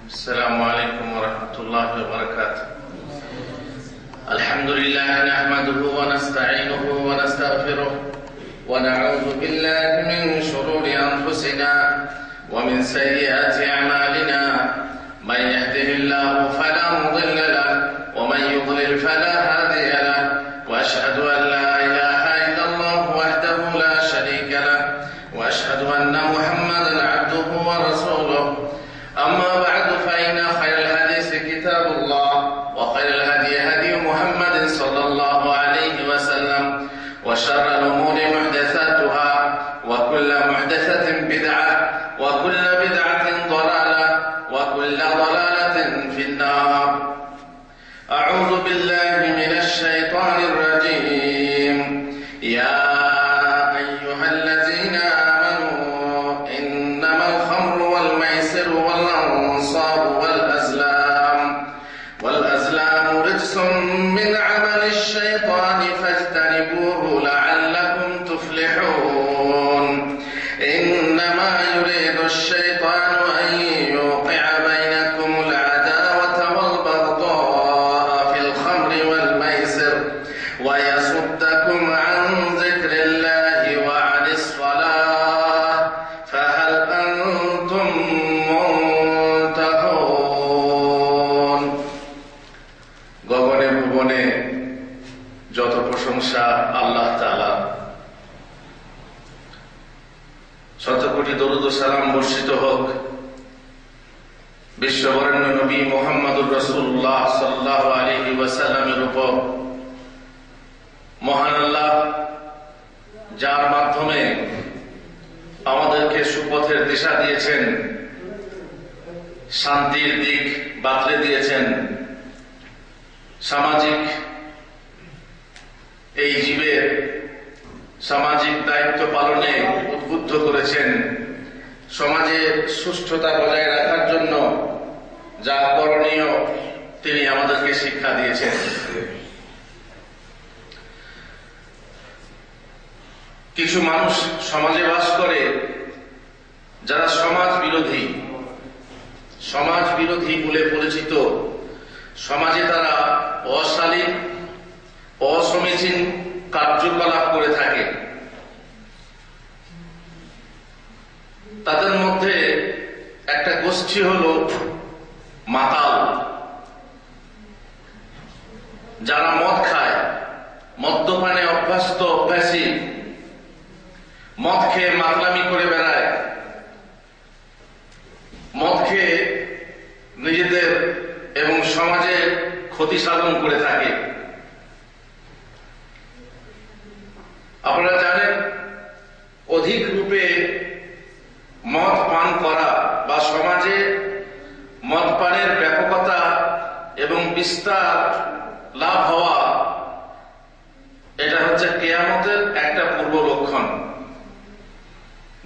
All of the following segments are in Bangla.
السلام عليكم ورحمة الله وبركاته. الحمد لله نحمده ونستعينه ونستغفره ونعوذ بالله من شرور أنفسنا ومن سيئات أعمالنا. من يهده الله فلا مضل له ومن يضلل فلا هادي له، وأشهد أن لا إله إلا الله وحده لا شريك له، وأشهد أن محمدا عبده ورسوله. أما بعد فإن خير الحديث كتاب الله، وخير الهدي هدي محمد صلى الله عليه وسلم، وشر الأمور محدثاتها، وكل محدثة بدعة، وكل بدعة ضلالة، وكل ضلالة في النار. أعوذ بالله من الشيطان الرجيم. يا أيها الذين آمنوا إنما الخمر والميسر والأنصاب والأزلام رجس من عمل الشيطان فاجتنبوه لعلكم تفلحون. إنما يريد الشيطان أن يوقع بينكم العداوة والبغضاء في الخمر والميسر ويصدكم عن ذكر الله وعن الصلاة فهل أنتم منتهون. গগনে ভুবনে যত প্রশংসা আল্লাহ তাআলা, শত কোটি দরুদ ও সালাম বর্ষিত হোক বিশ্ববরেণ্য নবী মুহাম্মদুর রাসূলুল্লাহ সাল্লাল্লাহু আলাইহি ওয়াসাল্লামের উপর। মহান আল্লাহ যার মাধ্যমে আমাদেরকে সুপথের দিশা দিয়েছেন, শান্তির দিক বাতলে দিয়েছেন, সামাজিক এই জীবের সামাজিক দায়িত্ব পালনে উদ্বুদ্ধ করেছেন, সমাজে সুষ্ঠুতা বজায় রাখার জন্য যা করণীয় তিনি আমাদেরকে শিক্ষা দিয়েছেন। কিছু মানুষ সমাজে বাস করে যারা সমাজ বিরোধী বলে পরিচিত। সমাজে তারা অশালীন অসমীচীন কার্যকলাপ করে থাকে। তাদের মধ্যে একটা গোষ্ঠী হল মাতাল, যারা মদ খায়, মদ্যপানে অভ্যাসী, মদ খেয়ে মাতলামি করে বেড়ায়, মদ খেয়ে নিজেদের এবং সমাজে ক্ষতি সাধন করে থাকে। আপনারা জানেন, অধিক রূপে মদ পান করা বা সমাজে মদ পানের ব্যাপকতা এবং বিস্তার লাভ হওয়া, এটা হচ্ছে কিয়ামতের একটা পূর্ব লক্ষণ।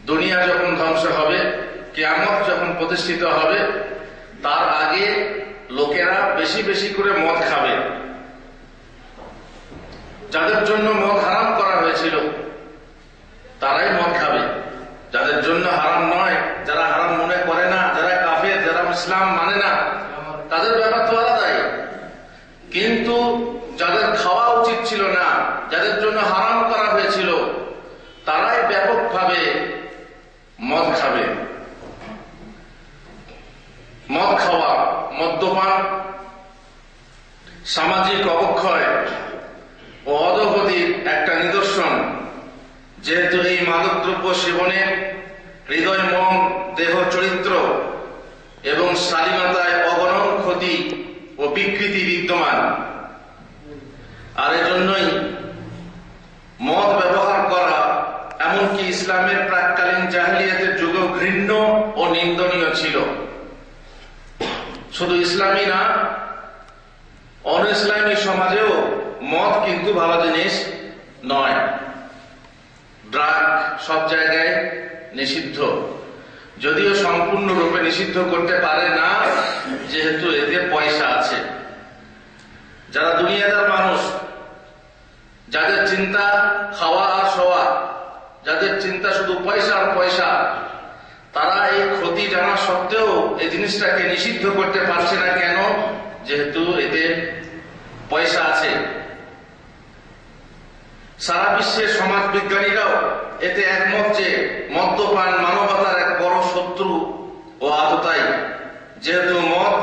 দুনিয়া যখন ধ্বংস হবে, কিয়ামত যখন প্রতিষ্ঠিত হবে, তার আগে লোকেরা বেশি বেশি করে মদ খাবে। যাদের জন্য মদ হারাম করা হয়েছিল তারাই মদ খাবে। যাদের জন্য হারাম নয়, যারা হারাম মনে করে না, যারা কাফের, যারা ইসলাম মানে না, তাদের ব্যাপার তো আলাদাই। কিন্তু যাদের খাওয়া উচিত ছিল না, যাদের জন্য হারাম করা হয়েছিল, তারাই ব্যাপকভাবে মদ খাবে। মদ খাওয়া, মদ্যপান সামাজিক অবক্ষয় ও অধোগতির একটা নিদর্শন। যেহেতু এই মাদকদ্রব্য সেবনে হৃদয়, মন, দেহ, চরিত্র এবং শালীনতায় অগণন ক্ষতি ও বিকৃতি বিদ্যমান, আর এজন্যই মদ ব্যবহার করা এমনকি ইসলামের প্রাক্কালীন জাহেলিয়াতের যুগেও ঘৃণ্য ও নিন্দনীয় ছিল। শুধু ইসলামী না, অন ইসলামী সমাজেও মদ কিন্তু ভালো জিনিস নয়। ড্রাগ সব জায়গায় নিষিদ্ধ, যদিও সম্পূর্ণরূপে নিষিদ্ধ করতে পারে না, যেহেতু এতে পয়সা আছে। যারা দুনিয়াদার মানুষ, যাদের চিন্তা খাওয়া আর শোয়া, যাদের চিন্তা শুধু পয়সা আর পয়সা, তারা এই ক্ষতি জানা সত্ত্বেও এই জিনিসটাকে নিষিদ্ধ করতে পারছে না। কেন? যেহেতু এতে পয়সা আছে। সারা বিশ্বের সমাজ বিজ্ঞানীরাও এতে একমত যে মদ্যপান মানবতার এক বড় শত্রু ও আততায়ী। যেহেতু মদ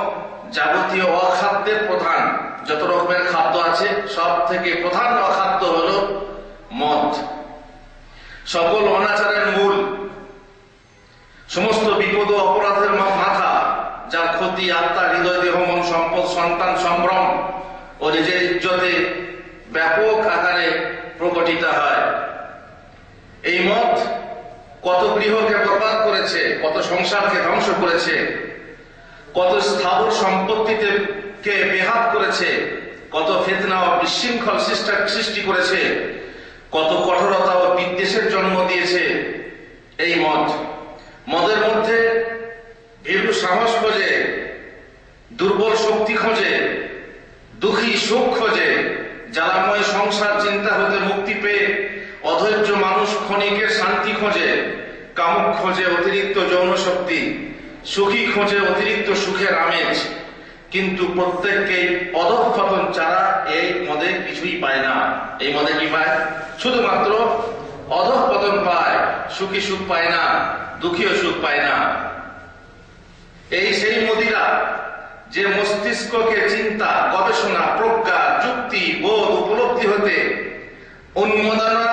যাবতীয় অখাদ্যের প্রধান, যত রকমের খাদ্য আছে সব থেকে প্রধান অখাদ্য হল মদ। সকল অনাচারের মূল, সমস্ত বিপদ ও অপরাধের মাথা, যার ক্ষতি আত্মা, হৃদয়, দেহ, মন, সম্পদ, সন্তান, সম্ভ্রম ও নিজের ইজ্জতে ব্যাপক আকারে প্রকটিত হয়। এই মদ কত গৃহকে বরবাদ করেছে, কত সংসারকে ধ্বংস করেছে, কত স্থাবর সম্পত্তিতে কে বেহাত করেছে, কত ফিতনা ও বিশৃঙ্খল সৃষ্টি করেছে, কত কঠোরতা ও বিদ্বেষের জন্ম দিয়েছে এই মদ। মদের মধ্যে ভীরু সাহস খোঁজে, দুর্বল শক্তি খোঁজে, দুঃখী সুখ খোঁজে, জ্বালাময় সংসার চিন্তা হতে মুক্তি পেয়ে অধৈর্য মানুষ ক্ষণিকের শান্তি খোঁজে, কামুক খোঁজে অতিরিক্ত যৌন শক্তি, সুখী খোঁজে অতিরিক্ত সুখের আমেজ। কিন্তু প্রত্যেককেই অধঃপতন ছাড়া এই মদে কিছুই পায় না। এই মদে কি পায়? শুধুমাত্র অধঃপতন পায়, সুখী সুখ পায় না, দুঃখীও সুখ পায় না। এই সেই মদিরা যে মস্তিষ্ককে চিন্তা, গবেষণা, প্রজ্ঞা, যুক্তি, বোধ, উপলব্ধি হতে উন্মাদনা,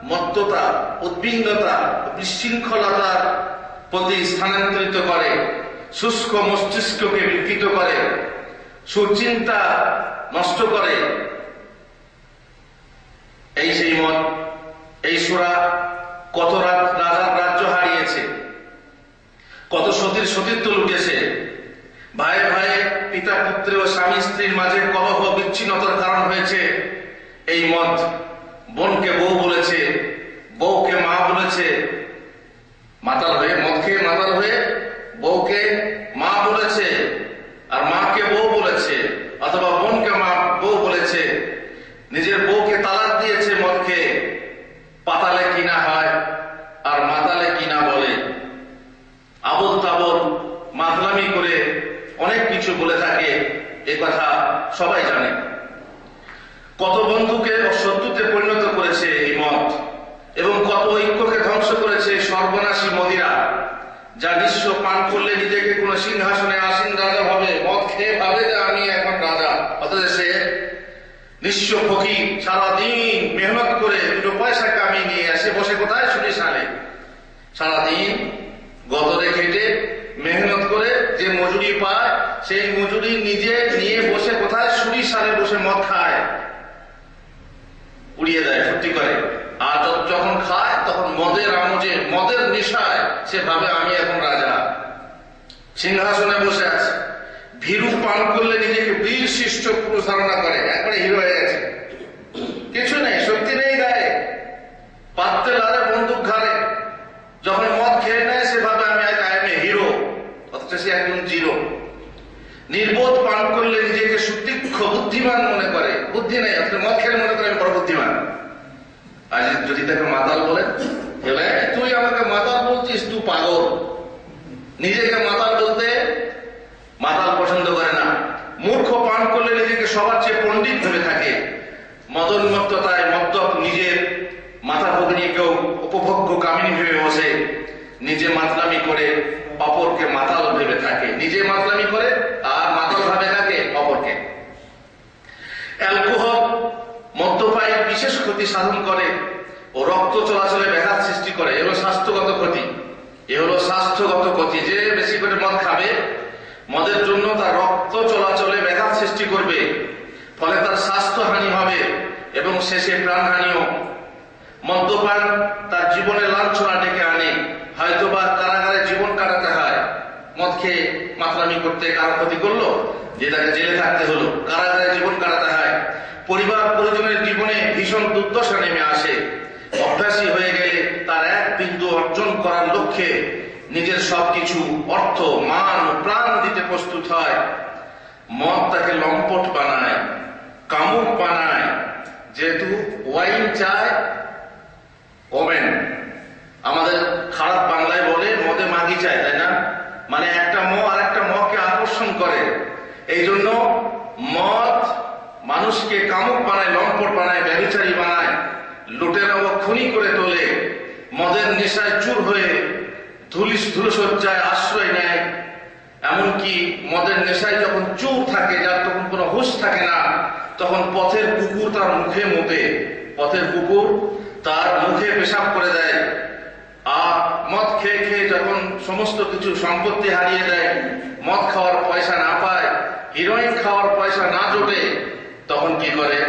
মত্ততা, উদ্বিগ্নতা, বিশৃঙ্খলতার প্রতি স্থানান্তরিত করে, শুষ্ক মস্তিষ্ককে বিকৃত করে, সুচিন্তা নষ্ট করে। এই সেই মত। এই সুরা কত রাজার রাজ্য হারিয়েছে, কত সতীর সতীত্ব লুটেছে, ভাই ভাই, পিতা পুত্র ও স্বামী স্ত্রীর মাঝে কলহ বিচ্ছিন্নতার কারণ হয়েছে এই মত। বোনকে বউ বলেছে, বউকে মা বলেছে, মাতাল হয়ে মদ খেয়ে মাতাল হয়ে বউকে মা বলেছে, আর মাকে বউ বলেছে, অথবা বোনকে মা বউ বলেছে। নিজের বউকে তালাক দিয়েছে মদ খেয়ে। পাতালে কিনা হয় আর মাতালে কিনা বলে, আবল তাবল মাতলামি করে অনেক কিছু বলে থাকে। এ কথা সবাই জানে। কত বন্ধুকে শত্রুতে পরিণত করেছে এই মদ, এবং কত ঐক্যকে ধ্বংস করেছে সর্বনাশী মদিরা, যা নিঃস্ব পান করলে নিজেকে কোন সিংহাসনে আসীন রাজা ভাবে। মদ খেয়ে ভাবে যে আমি এখন রাজা, অথচ সে নিঃস্ব ফকির, সারাদিন মেহনত করে দুটো পয়সা কামিয়ে নিয়ে আসে, বসে কোথায়? সুরি সালে। সারাদিন গতরে খেটে মেহনত করে যে মজুরি পায়, সেই মজুরি নিজে নিয়ে বসে কোথায়? সুরি সালে বসে মদ খায়, উড়িয়ে দেয়, ফুর্তি করে। আর যখন খায় তখন মদের আমোজে, মদের নেশায় সে ভাবে আমি এখন রাজা, সিংহাসনে বসে আছে। ভীরু পান করলে নিজেকে বীর শিষ্ট পুরুষ ধারণা করে, একবারে হিরো হয়ে গেছে। কিছু নেই, শক্তি নেই গায়ে, পাত্রে লারে বন্দুক ঘাড়ে। যখন মদ খেয়ে নেয় সে ভাবে আমি হিরো, অথচ সে একজন জিরো। নির্বোধ পান করলে নিজেকে সুতীক্ষ্ণ বুদ্ধিমান মনে করে, বুদ্ধি নেই, অথচ মদ খেলে মনে করে আমি বড় বুদ্ধিমান। আজ যদি তাকে মাতাল বলেন, তুই আমাকে মাতাল বলছিস, তুই পাগল। নিজেকে মাতাল বলতে মাতাল পছন্দ করে না। মূর্খ পান করলে নিজেকে সবার চেয়ে পণ্ডিত ভেবে থাকে। মদোন্মত্ততায় মদ্যপ নিজের মাথা ভগ্নীকেও উপভোগ্য কামিনী ভেবে বসে, নিজে মাতলামি করে অপরকে মাতাল ভেবে থাকে। নিজে মাতলামি করে আর মাতাল ভাবে থাকে অপরকে। অ্যালকোহল মদ্যপায়ীর বিশেষ ক্ষতি সাধন করে ও রক্ত চলাচলে ব্যাঘাত সৃষ্টি করে। এ হলো স্বাস্থ্যগত ক্ষতি। এ হলো স্বাস্থ্যগত ক্ষতি। যে বেশি করে মদ খাবে, মদের জন্য তার রক্ত চলাচলে ব্যাঘাত সৃষ্টি করবে, ফলে তার স্বাস্থ্য হানি হবে এবং শেষে প্রাণহানিও। মদ্যপান তার জীবনে লাঞ্ছনা ডেকে আনে, হয়তোবা কারাগারে জীবন কাটাতে হয়। মদ খেয়ে মাতলামি করতে কারো ক্ষতি করলো, যে তাকে জেলে থাকতে হলো, কারাগারে জীবন কাটাতে হয়। পরিবার পরিজনের জীবনে ভীষণ দুর্দশা নেমে আসে। অভ্যাসী হয়ে গেলে তার এক বিন্দু অর্জন করার লক্ষ্যে নিজের সবকিছু, অর্থ, মান, প্রাণ দিতে প্রস্তুত হয়। মদ তাকে লম্পট বানায়, কামুক বানায়। যেহেতু ওয়াইন চায় ওমেন, আমাদের খারাপ বাংলায় বলে মদে মাগি চায়, তাই না? মানে একটা আর একটা মকে আকর্ষণ করে। এই জন্য মদ মানুষকে কামুক বানায়, লম্পট বানায়, ব্যভিচারী বানায়, লুটেরা ও খুনি করে তোলে। মদের নেশায় চুর হয়ে ধুলোসজ্জায় আশ্রয় নেয়। এমনকি মদের নেশায় যখন চুর থাকে, যার তখন কোনো হুঁশ থাকে না, তখন পথের কুকুর তার মুখে মুতে, পথের কুকুর তার মুখে পেশাব করে দেয়। আর মদ খেয়ে খেয়ে যখন সমস্ত কিছু সম্পত্তি হারিয়ে দেয়, মদ খাওয়ার পয়সা না পায়, হিরোইন খাওয়ার পয়সা না জোটে, তখন কি করে?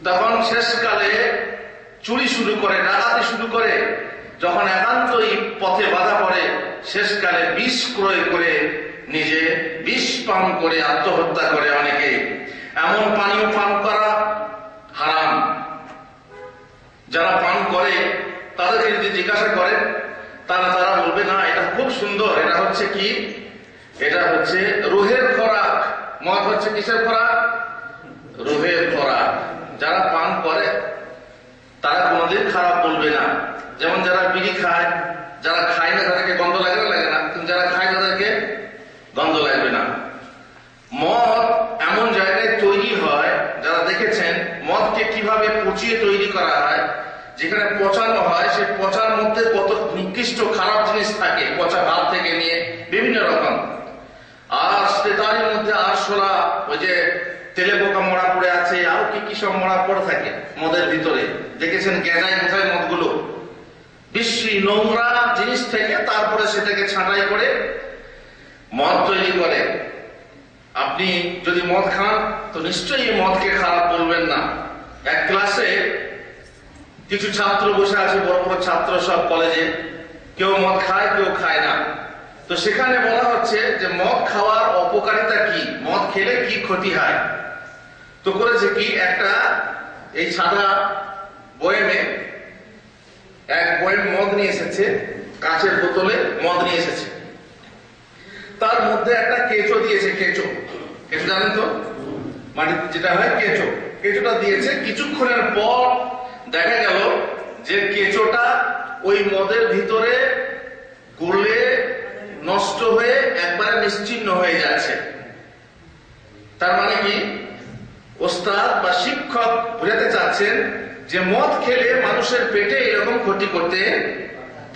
তখন শেষকালে চুরি শুরু করে, ডাকাতি শুরু করে। যখন একান্তই পথে বাধা পড়ে, শেষকালে বিষ ক্রয় করে নিজে বিষ পান করে আত্মহত্যা করে অনেকে। এমন পানীয় পান করা হারাম। যারা পান করে তাদেরকে যদি জিজ্ঞাসা করেন, তারা বলবে না এটা খুব সুন্দর, এটা হচ্ছে কি, এটা হচ্ছে রুহের খোরাক। মদ হচ্ছে কিসের খোরাক? রুহের খোরাক। যারা পান করে তারা কোনোদিন খারাপ বলবে না। যেমন যারা বিড়ি খায়, যারা খায় না তাদেরকে গন্ধ লাগে না, লাগে না? কিন্তু যারা খায় তাদেরকে গন্ধ লাগবে না। মদ এমন জায়গায় তৈরি হয়, যারা দেখেছেন মদকে কিভাবে পচিয়ে তৈরি করা হয়, যেখানে পচানো হয়, সেই পচার মধ্যে কত নিকৃষ্ট খারাপ জিনিস থাকে, পচা ভাত থেকে নিয়ে বিভিন্ন রকম। আর তারই মধ্যে আরশোলা, ওই যে তেলে পোকা মরা পড়ে আছে, আরো কি কি সব মরা পড়ে থাকে মদের ভিতরে। দেখেছেন গেঁজায় কোথায় মদগুলো, বিশ্রী নোংরা জিনিস থেকে তারপরে সেটাকে ছাঁটাই করে মদ তৈরি করে। আপনি যদি মদ খান তো নিশ্চয়ই মদকে খারাপ বলবেন না। এক ক্লাসে কিছু ছাত্র বসে আছে, বড় বড় ছাত্র সব কলেজে, কেউ মদ খায়, কেউ খায় না। তো সেখানে বলা হচ্ছে যে মদ খাওয়ার অপকারিতা কি, মদ খেলে কি ক্ষতি হয়। তো করেছে কি, একটা এই সাদা বয়েমে এক বয়েম মদ নিয়ে এসেছে, কাঁচের বোতলে মদ নিয়ে এসেছে। তার মধ্যে একটা কেঁচো দিয়েছে। কেঁচো জানেন তো, মাটিতে যেটা হয়, কেঁচোটা দিয়েছে। কিছুক্ষণের পর দেখা গেল যে কেঁচোটা ওই মদের ভিতরে গলে নষ্ট হয়ে একবারে নিশ্চিহ্ন হয়ে যাচ্ছে। তার মানে কি, ওস্তাদ বা শিক্ষক বোঝাতে চাচ্ছেন যে মদ খেলে মানুষের পেটে এরকম ক্ষতি করতে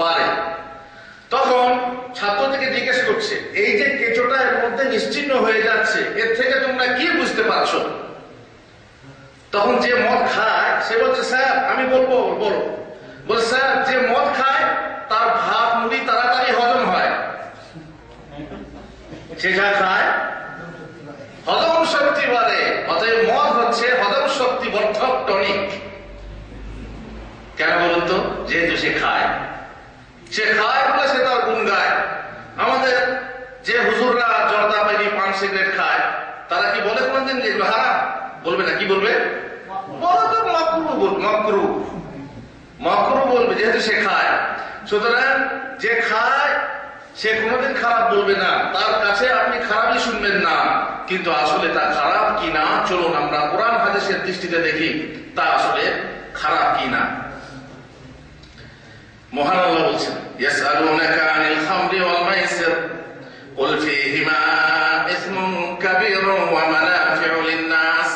পারে। তখন ছাত্রদেরকে জিজ্ঞেস করছে, এই যে কেঁচোটা এর মধ্যে নিশ্চিহ্ন হয়ে যাচ্ছে, এর থেকে তোমরা কি বুঝতে পারছো? তখন যে মদ খায় সে বলছে, স্যার আমি বলবো। বলে, স্যার যে মদ খায় তার ভাত মুড়ি তাড়াতাড়ি হজম হয়, সে যা খায় হজম শক্তি বাড়ে। অতএব মদ হচ্ছে হজম শক্তি বর্ধক টনিক। কেন বলুন তো? যেহেতু সে খায় বলে সে তার গুণ গায়। আমাদের যে হুজুররা জর্দা বেরি পান সিগারেট খায়, তারা কি বলে কোনদিন যেগুলো হারাম? বলবে না। কি বলবে? মাকরু বলবে, যেহেতু সে খায়। সুতরাং যে খায় সে কোনোদিন খারাপ বলবে না, তার কাছে আপনি খারাপই শুনবেন না। কিন্তু আসলে তা খারাপ কিনা, চলুন আমরা কোরআন হাদিসের দৃষ্টিতে দেখি তা আসলে খারাপ কিনা। মহান আল্লাহ বলছেন, ইয়াসআলুনাকা আনিল খামরি ওয়াল মাইসির কুল ফীহিমা ইসমুন কাবীরুন ওয়া মানাফিউ লিন-নাস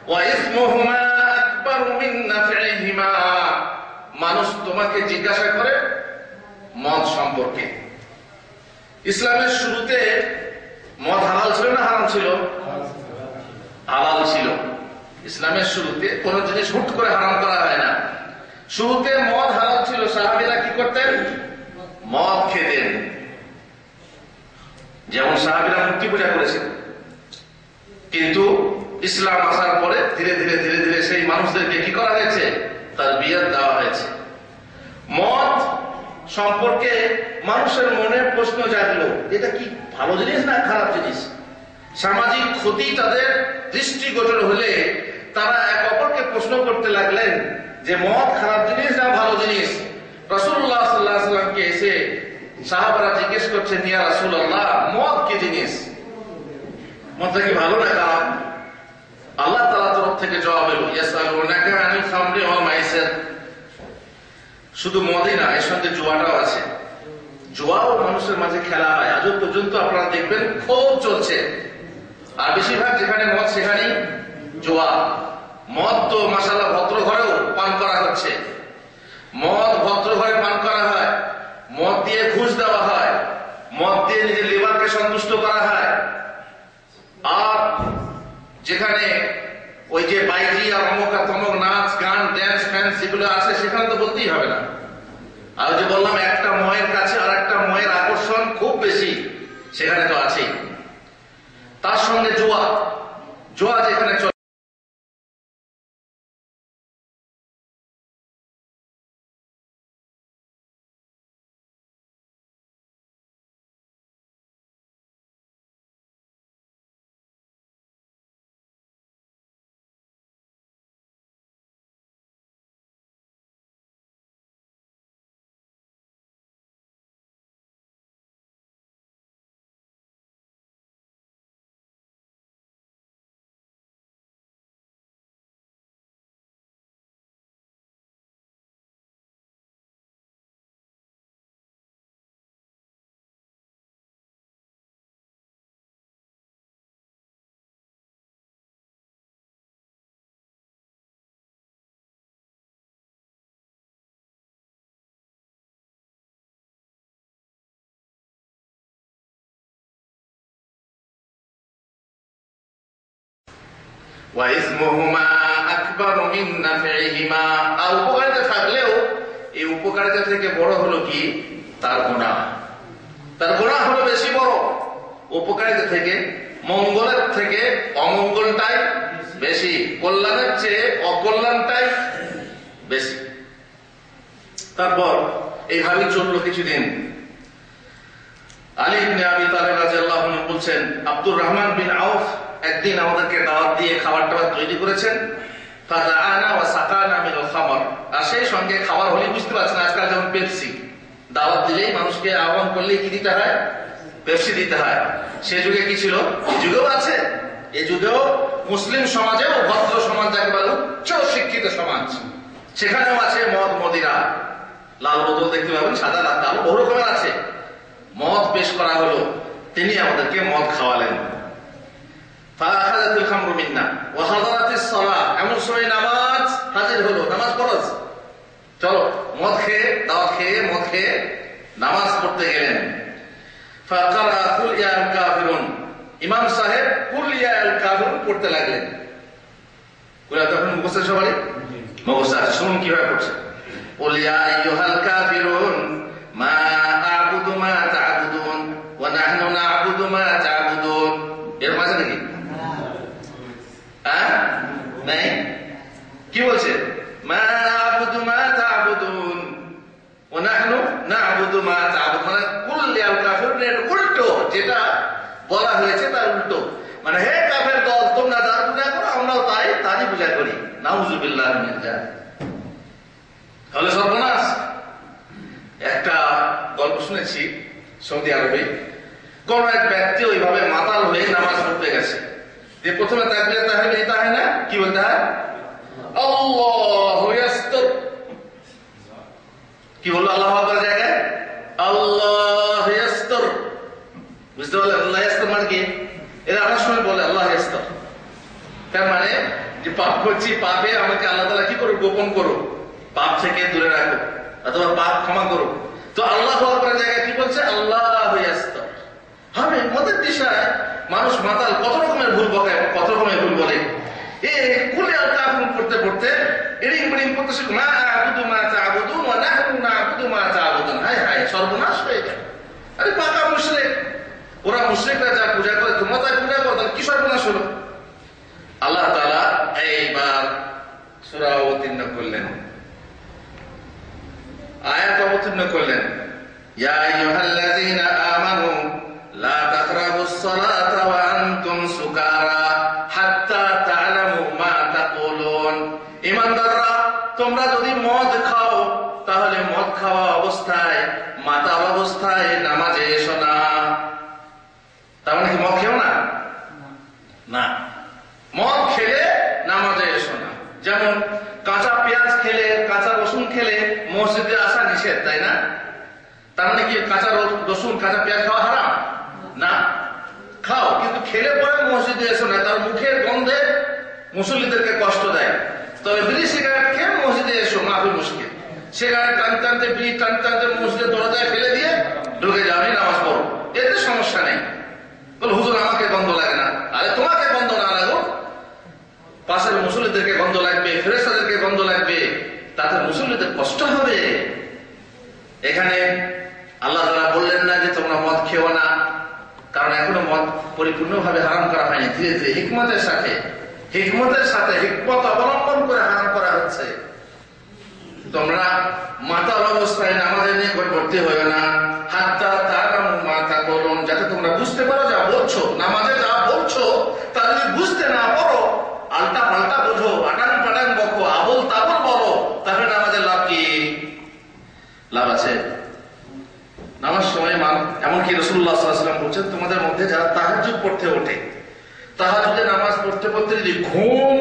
ওয়া ইসমুহুমা আকবারু মিন নাফইহিমা। মানুষ তোমাকে জিজ্ঞাসা করে মদ সম্পর্কে। ইসলামের শুরুতে মদ হালাল ছিল না হারাম ছিল? হালাল ছিল। ইসলামের শুরুতে কোন জিনিস হুট করে হারাম করা হয় না। শুরুতে মদ হালাল ছিল। সাহাবীরা কি করতেন? মদ খেতেন। যেমন সাহাবীরা মূর্তি পূজা করেছেন, কিন্তু ইসলাম আসার পরে ধীরে ধীরে সেই মানুষদেরকে কি করা হয়েছে? তারবিয়ত দেওয়া হয়েছে। মদ সম্পর্কে মানুষের মনে প্রশ্ন জাগলো, এটা কি ভালো জিনিস না খারাপ জিনিস? সামাজিক ক্ষতি তাদের দৃষ্টিগোচর হলে তারা এক অপরকে প্রশ্ন করতে লাগলেন যে মদ খারাপ জিনিস না ভালো জিনিস। রাসূলুল্লাহ সাল্লাল্লাহু আলাইহি ওয়াসাল্লামকে এসে সাহাবারা জিজ্ঞেস করছেন, ইয়া রাসূলুল্লাহ, মদ কি জিনিস? মদটা কি ভালো না খারাপ? আল্লাহ তাআলার তরফ থেকে জবাব এলো, ইয়াসআলুনাকা আনিল খামরি ওয়াল মাইসির। শুধু মদই না, এর সঙ্গে জুয়াটাও আছে। জুয়াও মানুষের মাঝে খেলা হয়, আজও পর্যন্ত আপনারা দেখবেন খুব চলছে। আর বেশিরভাগ যেখানে মদ সেখানেই জুয়া। মদ তো মাশাআল্লাহ ভদ্র ঘরেও পান করা হচ্ছে, মদ ভদ্র ঘরে পান করা হয়, মদ দিয়ে ঘুষ দেওয়া হয়, মদ দিয়ে নিজের লিভারকে সন্তুষ্ট করা হয়। আর যেখানে ওই যে বাইজি আর অমক তমক নাচ গান ড্যান্স ফ্যান্স যেগুলো আছে সেখানে তো বলতেই হবে না। আর যে বললাম একটা ময়ের কাছে আর একটা ময়ের আকর্ষণ খুব বেশি, সেখানে তো আছেই। তার সঙ্গে জুয়া, জুয়া যেখানে চলে আর উপকারিতা থাকলেও এই উপকারিতা থেকে বড় হলো কি তার গুনাহ। তার গুনাহ হলো বেশি বড়। উপকারিতা থেকে, মঙ্গলের থেকে অমঙ্গলটাই বেশি, কল্যাণের চেয়ে অকল্যাণটাই বেশি। তারপর এইভাবে চললো কিছুদিন। আলী ইবনে আবি তালেব রাদিয়াল্লাহু আনহু বলছেন, আব্দুর রহমান বিন আউফ একদিন আমাদেরকে দাওয়াত দিয়ে খাবার টাবার তৈরি করেছেন। ফাদাআনা ওয়া সাকানা মিনাল খামর। আর সেই সঙ্গে খাবার হলে বুঝতে পারছেন আজকাল যেমন পেপসি, দাওয়াত দিলেই মানুষকে আহ্বান করলে কি দিতে হয়? পেপসি দিতে হয়। সে যুগে কি ছিল? এই যুগেও আছে। এই যুগেও মুসলিম সমাজেও ভদ্র সমাজ যাকে বলে উচ্চ শিক্ষিত সমাজ, সেখানেও আছে মদ মদিরা। লাল বোতল দেখতে পাবেন, সাদা লাল কালো বহু রকমের আছে। মদ পেশ করা হলো, তিনি আমাদেরকে মদ খাওয়ালেন। ফাআখাযাতুল খামরু মিন্না ওয়া হাদারাতিস সালাহ। এমন সময় নামাজ হাজির হলো, নামাজ ফরজ। চলো মদ খেয়ে, দাওয়াত খেয়ে, মদ খেয়ে নামাজ পড়তে গেলেন। ফাকারা কুল ইয়া আল কাফিরুন। ইমাম সাহেব কুল ইয়া আল কাফিরুন পড়তে লাগলেন। কুল তখন মুখস্থ সবারই মুখস্থ আছে, শুনুন কিভাবে পড়ছে। কুল ইয়া আইয়ুহাল কাফিরুন মা আ'বুদু মা তা'বুদুন ওয়া নাহনু না'বুদু মা তা'বুদুন। এর মাঝে নাকি নাই? কি বলছে? মা আ'বুদু মা তা'বুদুন ওয়া নাহনু না'বুদু মা তা'বুদুন। মানে কুল লিয়াল কাফিরুন এর উল্টো, যেটা বলা হয়েছে তার উল্টো। মানে হে কাফের দল, তোমরা যা পূজা করো আমরাও তারই পূজা করি। নাউযুবিল্লাহি মিন যালিক। তাহলে সর্বনাশ। একটা গল্প শুনেছি, সৌদি আরবে কোন এক ব্যক্তি ওইভাবে মাতাল হয়ে নামাজ পড়তে গেছে। যে প্রথমে তাকবীরে তাহরিম দিতে হয় না, কি বলতে হয়? আল্লাহু ইয়াস্তুর। কি বললো আল্লাহু আকবার জায়গায়? আল্লাহু ইয়াস্তুর। বুঝতে পারলেন? আল্লাহ ইয়াস্তুর মানে কি? এরা অনেক সময় বলে আল্লাহ ইয়াস্তুর, তার মানে যে পাপ করছি, পাপে আমাকে আল্লাহ তাআলা কি করো? গোপন করো, পাপ থেকে দূরে রাখো, অথবা পাপ ক্ষমা করো। তো আল্লাহু আকবার জায়গায় কি বলছে? আল্লাহু ইয়াস্তুর। হবে মদের দিশায় মানুষ মাতাল কত রকমের ভুল বলে, কত রকমের ভুল বলে। কুল ইয়া আল কাফিরুন পড়তে পড়তে এড়িং বেড়িং করতেছে, মা আ'বুদু মা তা'বুদুন ওয়া নাহনু না'বুদু মা তা'বুদুন। হায় হায়, সর্বনাশ হয়ে গেল। আরে পাকা মুশরিক, ওরা মুশরিকরা যা পূজা করে তোমরা তাই পূজা করো, কি সর্বনাশ হলো? আল্লাহ তাআলা এইবার সূরা অবতীর্ণ করলেন, আয়াত অবতীর্ণ করলেন। ইয়া আইয়ুহাল্লাযীনা আমানু লা তাকরাবুস সালাতা ওয়া আনতুম সুকারা হাত্তা তা'লামু মা তাকুলুন। ঈমানদাররা, তোমরা যদি মদ খাও তাহলে মদ খাওয়া অবস্থায়, মাতাল অবস্থায় নামাজে এসো না। তার মানে কি মদ খেও না? না, মদ খেলে নামাজে এসো না। যেমন কাঁচা পেঁয়াজ খেলে, কাঁচা রসুন খেলে মসজিদে আসা নিষেধ, তাই না? তার মানে কি কাঁচা রসুন কাঁচা পেঁয়াজ খাওয়া হারাম? না, খাও, কিন্তু খেলে পরে মসজিদে এসো না, তার মুখের গন্ধে মুসল্লিদেরকে কষ্ট দেয়। তবে বিড়ি সিগারেট খেয়ে মসজিদে এসো, মাফি মুশকিল। সিগারেট টানতে টানতে বিড়ি টানতে টানতে মসজিদে দরজায় ফেলে দিয়ে ঢুকে যাবে, নামাজ পড়ো, এতে সমস্যা নেই। বল হুজুর আমাকে গন্ধ লাগে না। আরে তোমাকে গন্ধ না লাগো, পাশের মুসল্লিদেরকে গন্ধ লাগবে, ফেরেশতাদেরকে গন্ধ লাগবে, তাতে মুসল্লিদের কষ্ট হবে। এখানে আল্লাহ তাআলা বললেন না যে তোমরা মদ খেও না, কারণ এখনো মদ পরিপূর্ণভাবে হারাম করা হয়নি। ধীরে ধীরে হিকমতের সাথে হিকমত অবলম্বন করে হারাম করা হচ্ছে। তোমরা মাতাল অবস্থায় নামাজে নিয়ে ভর্তি হয়েও না, হাত্তা তা'লামু মা তাকুলুন, যাতে তোমরা বুঝতে পারো যা বলছো, নামাজে যা বলছো তা যদি বুঝতে না পারো, আলটা পাল্টা বোঝো, আটান পাটান বকো, আবল তাবল বলো, তাহলে নামাজের লাভ কি? লাভ আছে? নামাজ সময় এমনকি রাসূলুল্লাহ সাল্লাল্লাহু আলাইহি ওয়াসাল্লাম বলছেন, তোমাদের মধ্যে যারা তাহাজ্জুদ পড়তে ওঠে, তাহাজ্জুদে নামাজ পড়তে পড়তে যদি ঘুম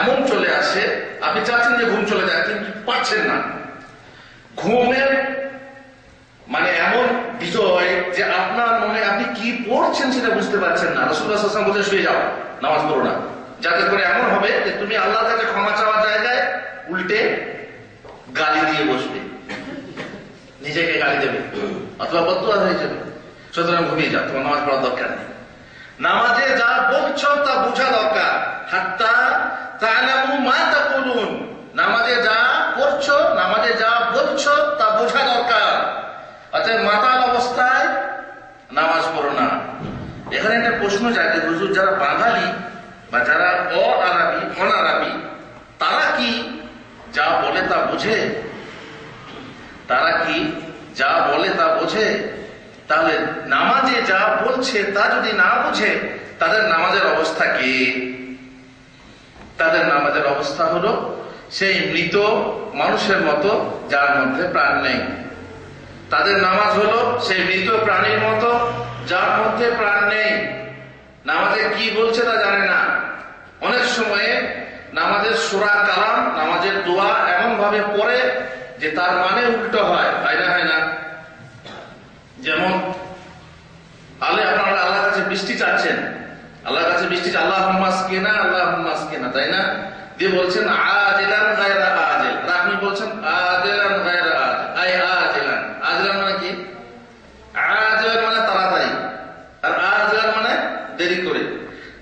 এমন চলে আসে, আপনি চাচ্ছেন যে ঘুম চলে যায় কিন্তু পাচ্ছেন না, ঘুমের মানে এমন বিষয় যে আপনার মনে আপনি কি পড়ছেন সেটা বুঝতে পারছেন না, রাসূলুল্লাহ সাল্লাল্লাহু আলাইহি ওয়াসাল্লাম বলছেন শুয়ে যাও, নামাজ পড়ো না। যাতে করে এমন হবে যে তুমি আল্লাহর কাছে ক্ষমা চাওয়ার জায়গায় উল্টে গালি দিয়ে বসবে, নিজেকে গালি দেবে অথবা বদদুয়া হয়ে যাবে। সুতরাং ঘুমিয়ে যাও, তোমার নামাজ পড়ার দরকার নেই। নামাজে যা বলছো তা বোঝা দরকার। হাত্তা তা'লামু মা তাকুলুন, নামাজে যা পড়ছো, নামাজে যা বলছো তা বোঝা দরকার। অর্থাৎ মাতাল অবস্থায় নামাজ পড়ো না। এখানে একটা প্রশ্ন জাগে, হুজুর যারা বাঙালি বা যারা অনারাবি তারা কি যা বলে তা বোঝে? তারা কি যা বলে তা বোঝে? তাহলে নামাজে যা বলছে তা যদি না বুঝে, তাদের নামাজের অবস্থা কি? তাদের নামাজের অবস্থা হলো সেই মৃত মানুষের মতো যার মধ্যে প্রাণ নেই। তাদের নামাজ হলো সেই মৃত প্রাণীর মতো যার মধ্যে প্রাণ নেই। নামাজে কি বলছে তা জানে না। অনেক সময়ে নামাজের সূরা কালাম, নামাজের দোয়া এমন ভাবে পড়ে যে তার মানে উল্টো হয়, হয় না? যেমন আপনারা আল্লাহর কাছে বৃষ্টি চাচ্ছেন, আল্লাহর কাছে বৃষ্টি আল্লাহুম্মা আসকিনা, আল্লাহুম্মা আসকিনা, তাই না? দিয়ে বলছেন আজিলান গায়রা আজিল, আর আপনি বলছেন আজিলান গায়রা আজিল, আজিলান। আজিলান মানে কি? আজিলান মানে তাড়াতাড়ি, আর আজিলান মানে দেরি করে।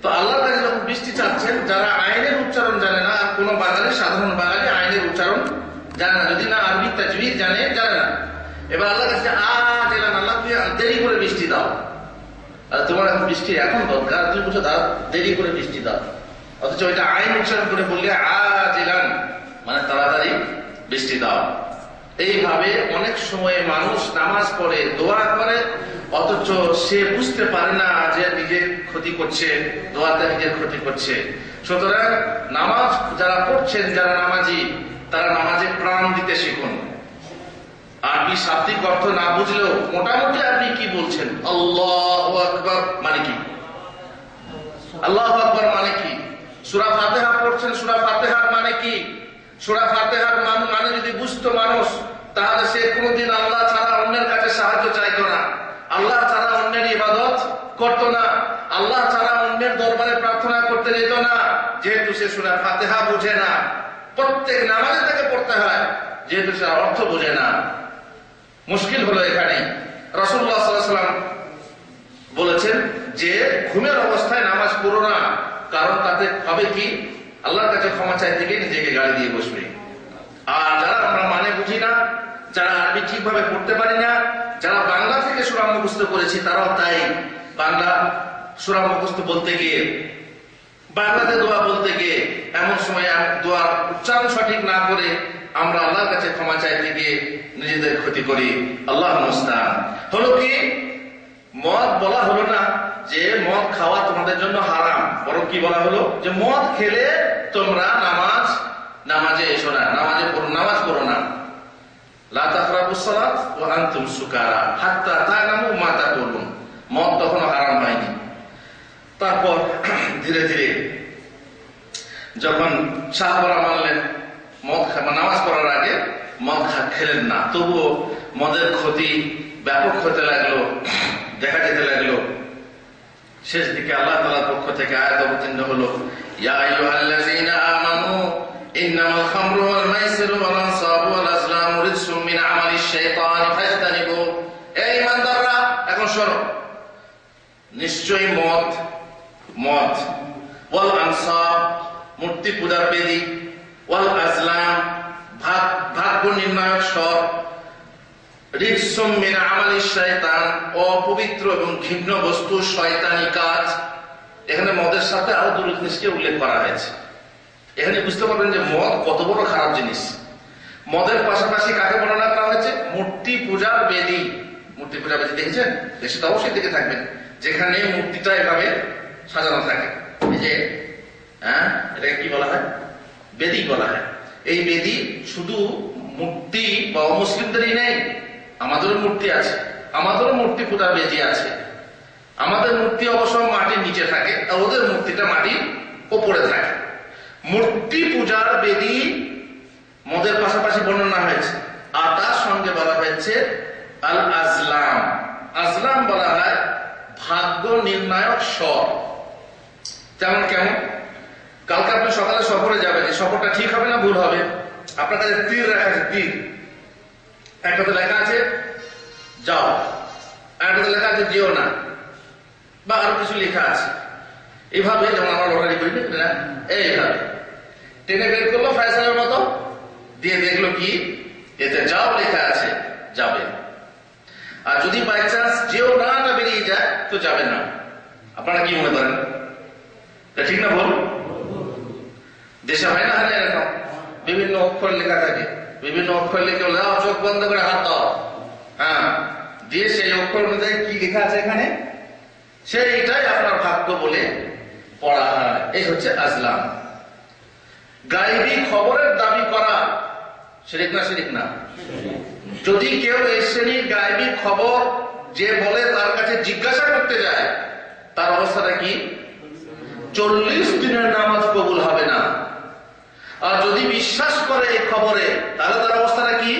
তো আল্লাহর কাছে যখন বৃষ্টি চাচ্ছেন, যারা আইনের উচ্চারণ জানে না, আর কোন বাঙালি, সাধারণ বাঙালি আইনের উচ্চারণ জানে না, যদি না আরবি তাজবিদ জানে না, এবার আল্লাহর কাছে আজিলান, আল্লাহ তুমি দেরি করে বৃষ্টি দাও। তোমার এখন বৃষ্টি এখন দরকার, তুমি বলছো দেরি করে বৃষ্টি দাও, অথচ ওইটা আইন উচ্চারণ করে বললে আজিলান মানে তাড়াতাড়ি বৃষ্টি দাও। এইভাবে অনেক সময় মানুষ নামাজ পড়ে, দোয়া করে, অথচ সে বুঝতে পারে না যে নিজের ক্ষতি করছে, দোয়াতে নিজের ক্ষতি করছে। সুতরাং নামাজ যারা পড়ছেন, যারা নামাজি, তারা নামাজে প্রাণ দিতে শিখুন। আরবি শাব্দিক অর্থ না বুঝলেও মোটামুটি আপনি কি বলছেন, আল্লাহু আকবার মানে কি? আল্লাহু আকবার মানে কি? সূরা ফাতিহা পড়ছেন, সূরা ফাতিহার মানে কি? সূরা ফাতিহার মানে যদি বুঝতো মানুষ, তাহলে সে কোনোদিন আল্লাহ ছাড়া অন্যের কাছে সাহায্য চাইতো না, আল্লাহ ছাড়া অন্যের ইবাদত করতো না, আল্লাহ ছাড়া অন্যের দরবারে প্রার্থনা করতে যেত না। যেহেতু সে সূরা ফাতিহা বুঝে না, প্রত্যেক নামাজে তাকে পড়তে হয়, যেহেতু সে অর্থ বুঝে না। মুশকিল হলো এখানে। রাসূলুল্লাহ সাল্লাল্লাহু আলাইহি ওয়াসাল্লাম বলেছেন যে ঘুমের অবস্থায় নামাজ পড়ো না, কারণ তাতে হবে কি, আল্লাহর কাছে ক্ষমা চাইতে গিয়ে নিজেকে গালি দিয়ে বসবে। আর যারা আমরা মানে বুঝি না, যারা আরবি ঠিকভাবে পড়তে পারি না, যারা বাংলা থেকে সূরা মুখস্থ করেছি, তারাও তাই বাংলা সূরা মুখস্থ বলতে গিয়ে, বাংলাতে দোয়া বলতে গিয়ে এমন সময় দোয়ার উচ্চারণ সঠিক না করে আমরা আল্লাহর কাছে ক্ষমা চাইতে গিয়ে নিজেদের ক্ষতি করি। আল্লাহ মুস্তান। হলো কি, মদ বলা হলো না যে মদ খাওয়া তোমাদের জন্য হারাম, বরং কি বলা হলো যে মদ খেলে তোমরা নামাজে এসো না, নামাজ পড়ো না। লা তাকরাবুস সালাত ওয়া আনতুম সুকারা হাত্তা তা'লামু মা তাকুলুন। মদ তখনও হারাম হয়নি। তারপর ধীরে ধীরে যখন সাহাবারা মানলেন, নামাজ পড়ার আগে মদ খেলেন না, তবুও মদের ক্ষতি ব্যাপক হতে লাগলো, দেখা যেতে লাগলো। শেষ দিকে আল্লাহ তাআলার পক্ষ থেকে আয়াত অবতীর্ণ হলো, ইয়া আইয়ুহাল্লাযীনা আমানু ইন্নামাল খামরু ওয়াল মাইসিরু ওয়াল আনসাবু ওয়াল আজলামু রিজসুম মিন আমালিশ শাইতানি ফাজতানিবু। এই ঈমানদাররা, এখন শোনো, নিশ্চয়ই মদ ওয়াল আনসাব মূর্তি পূজার বেদী, ওয়াল আজলাম ভাগ্য নির্ণায়ক স্বর, রিজসুম মিন আমালিশ শাইতান অপবিত্র এবং ঘৃণ্য বস্তু, শয়তানি কাজ। এখানে মদের সাথে আরো দুটো জিনিসকে উল্লেখ করা হয়েছে। এখানে বুঝতে পারবেন যে মদ কত বড় খারাপ জিনিস। মদের পাশাপাশি কাকে বর্ণনা করা হয়েছে? মূর্তি পূজার বেদী। মূর্তি পূজার বেদী দেখেছেন? সেটা অবশ্যই দেখে থাকবেন, যেখানে মূর্তিটা এভাবে সাজানো থাকে। এই যে এটাকে কি বলা হয়? বেদী বলা হয়। এই বেদী শুধু মূর্তি বা মুসলিমদেরই নেই, আমাদেরও মূর্তি আছে, আমাদেরও মূর্তি পূজার বেদী আছে। আমাদের মূর্তি অবশ্য মাটির নিচে থাকে, আর ওদের মূর্তিটা মাটির ওপরে থাকে। মূর্তি পূজার বেদী মদের পাশাপাশি বর্ণনা হয়েছে, আর তার সঙ্গে বলা হয়েছে আল আজলাম। আজলাম বলা হয় ভাগ্য নির্ণায়ক স্বর। যেমন কেমন? কালকে আপনি সকালে সফরে যাবেন, এই সফরটা ঠিক হবে না ভুল হবে? আপনার কাছে তীর রাখা আছে, তীর। একটাতে লেখা আছে যাও, একটাতে লেখা আছে যেও না, বা আরো কিছু লেখা আছে। এইভাবে যেমন আমরা লটারি করি না, এইভাবে টেনে বের করলো ফয়সালের মতো, দিয়ে দেখলো কি এতে যাও লেখা আছে, যাবে। আর যদি বাই চান্স যেও না বেরিয়ে যায় তো যাবে না। আপনারা কি মনে করেন? ঠিক না বল? দেশে হয় না এরকম বিভিন্ন অক্ষর লেখা থাকে, বিভিন্ন অক্ষর লিখে যাও, চোখ বন্ধ করে হাত দাও, দিয়ে সেই অক্ষর অনুযায়ী কি লেখা আছে এখানে, সেইটাই আপনার ভাগ্য বলে পড়া হয়। এই হচ্ছে আজলাম। গায়েবী খবরের দাবি করা শিরক না? শিরক না? যদি কেউ এই শ্রেণীর গায়েবী খবর যে বলে তার কাছে জিজ্ঞাসা করতে যায়, তার অবস্থাটা কি? 40 দিনের নামাজ কবুল হবে না। আর যদি বিশ্বাস করে এই খবরে, তাহলে তার অবস্থাটা কি?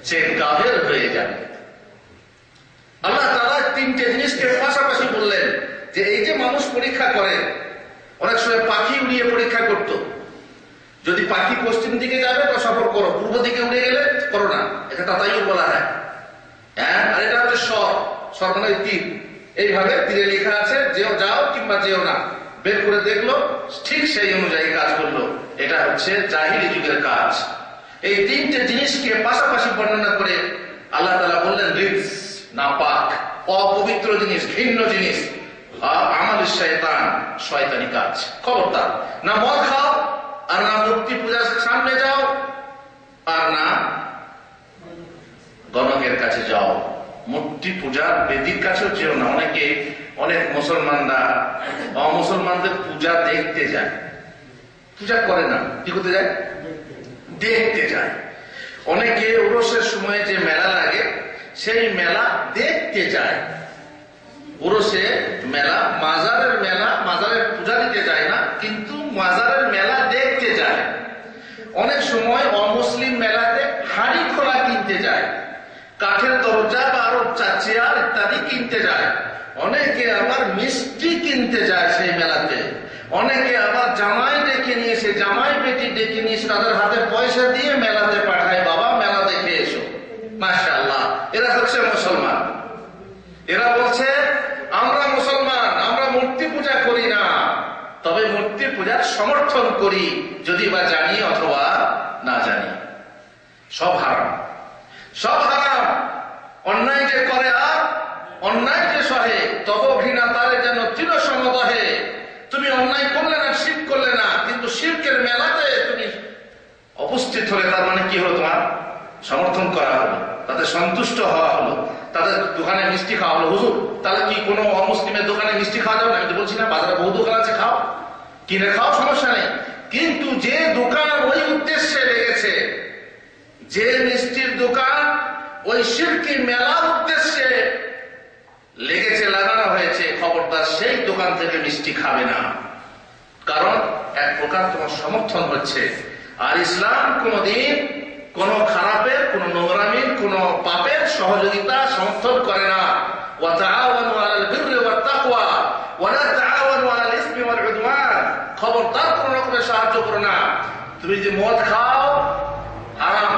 সে কাফের হয়ে যাবে। আল্লাহ তাআলা তিনটে জিনিসকে পাশাপাশি বললেন যে এই যে মানুষ পরীক্ষা করে, অনেক সময় পাখি উড়িয়ে পরীক্ষা করত। যদি পাখি পশ্চিম দিকে যাবে তো সফর করো, পূর্ব দিকে উড়ে গেলে করো না, এটা তাতাইও বলা হয়। আর এটা হচ্ছে স্বর মানে তীর। এইভাবে তীরে লেখা আছে যেও যাও কিংবা যেও না, বের করে দেখলো, ঠিক সেই অনুযায়ী কাজ করলো। এটা হচ্ছে জাহিলি যুগের কাজ। এই তিনটে জিনিসকে পাশাপাশি বর্ণনা করে আল্লাহ তাআলা বললেন রিজস, নাপাক, অপবিত্র জিনিস, ঘৃণ্য জিনিস, আমালিশ শাইতান, শয়তানি কাজ। খবরদার, না মদ খাও, আর না মূর্তি পূজার সামনে যাও, আর না গণকের কাছে যাও, মূর্তি পূজার বেদির কাছেও যেও না। অনেক মুসলমানরা অমুসলমানদের পূজা দেখতে যায়, পূজা করে না, কি করতে যায়? দেখতে যায়। অনেকে উরসের সময় যে মেলা লাগে সেই মেলা দেখতে যায়। উরসে মেলা, মাজারের পূজা দিতে যায় না, কিন্তু মাজারের মেলা দেখতে যায়। অনেক সময় অমুসলিম মেলাতে হাড়ি খোলা কিনতে যায়, কাঠের দরজা বা আরো চেয়ার ইত্যাদি কিনতে যায়। অনেকে আবার মিষ্টি কিনতে যায় সেই মেলাতে। অনেকে আবার জামাই ডেকে নিয়ে এসে, জামাই বেটি ডেকে নিয়ে এসে তাদের হাতে পয়সা দিয়ে মেলাতে পাঠায়, বাবা মেলা দেখে এসো। মাশাআল্লাহ, এরা হচ্ছে মুসলমান। এরা বলছে আমরা মুসলমান, আমরা মূর্তি পূজা করি না, তবে মূর্তি পূজার সমর্থন করি, যদি বা জানি অথবা না জানি। সব হারাম, সব হারাম। অন্যায় যে করে আর অন্যায় যে সহে, তব ঘৃণা তারে যেন তৃণ সমদহে। তুমি অন্যায় করলে না, শিরক করলে না, কিন্তু শিরকের মেলাতে তুমি উপস্থিত হলে তার মানে কি হলো? তোমার সমর্থন করা হলো, তাদের সন্তুষ্ট হওয়া হলো, তাদের দোকানে মিষ্টি খাওয়া হলো। হুজুর, তাহলে কি কোনো অমুসলিমের দোকানে মিষ্টি খাওয়া যাবে না? আমি তো বলছি না, বাজারে বহু দোকান আছে, খাও, কিনে খাও, সমস্যা নেই। কিন্তু যে দোকান ওই উদ্দেশ্যে লেগেছে, যে মিষ্টির দোকান ওই শিরকি মেলার উদ্দেশ্যে লেগেছে, লাগানো হয়েছে, খবরদার সেই দোকান থেকে মিষ্টি খাবে না। কারণ এক প্রকার তোমার সমর্থন হচ্ছে। আর ইসলাম কোন খারাপের, কোন নোংরামির, কোন পাপের সহযোগিতা সমর্থন করে না। ওয়া তাআওয়ানু আলাল বিররি ওয়াত তাকওয়া ওয়া লা তাআওয়ানু আলাল ইসমি ওয়াল উদওয়ান। খবরদার কোন রকমের সাহায্য করো না। তুমি যে মদ খাও হারাম,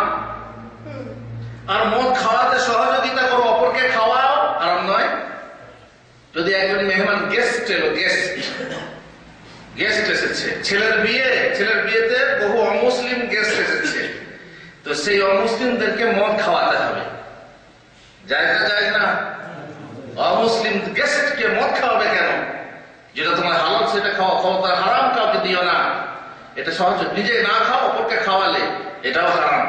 আর মদ খাওয়াতে সহযোগিতা করো, অপরকে খাওয়াও, হারাম নয়। যদি একজন মেহমান গেস্ট এলো, গেস্ট এসেছে, ছেলের বিয়েতে বহু অমুসলিম গেস্ট এসেছে, তো সেই অমুসলিমদেরকে মদ খাওয়াতে হবে। যায় না? অমুসলিম গেস্টকে মদ খাওয়াবে কেন? যেটা তোমার হালাল সেটা খাওয়া, তার হারাম কাউকে দিও না। এটা সহজ, নিজে না খাও অপরকে খাওয়ালে এটাও হারাম।